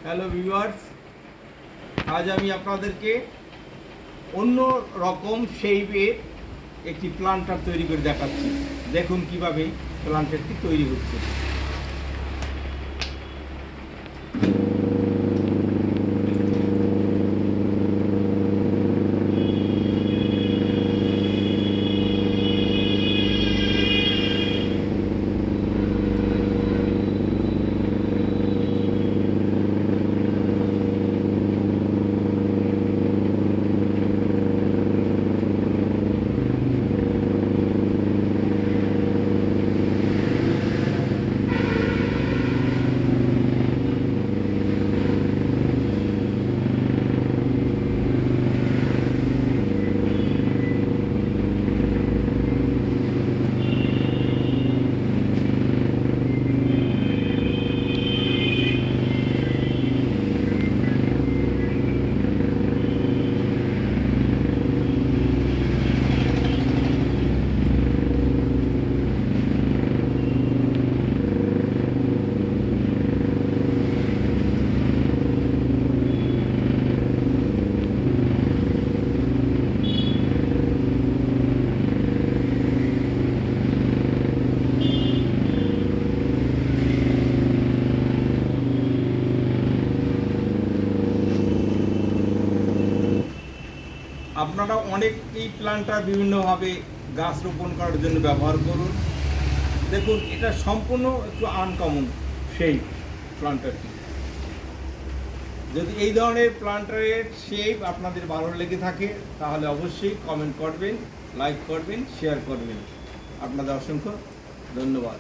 Hello viewers, আজ আমি আপনাদেরকে অন্য রকম শেপের একটি প্লান্টার তৈরি করে দেখাচ্ছি। দেখুন কিভাবে প্লান্টারটি তৈরি হচ্ছে। আপনারা অনেকেই প্লান্টার বিভিন্নভাবে গাছ রোপণ করার জন্য ব্যবহার করুন। দেখুন, এটা সম্পূর্ণ একটু আনকমন সেই প্লান্টারটি। যদি এই ধরনের প্লান্টারের শেপ আপনাদের ভালো লেগে থাকে তাহলে অবশ্যই কমেন্ট করবেন, লাইক করবেন, শেয়ার করবেন। আপনাদের অসংখ্য ধন্যবাদ।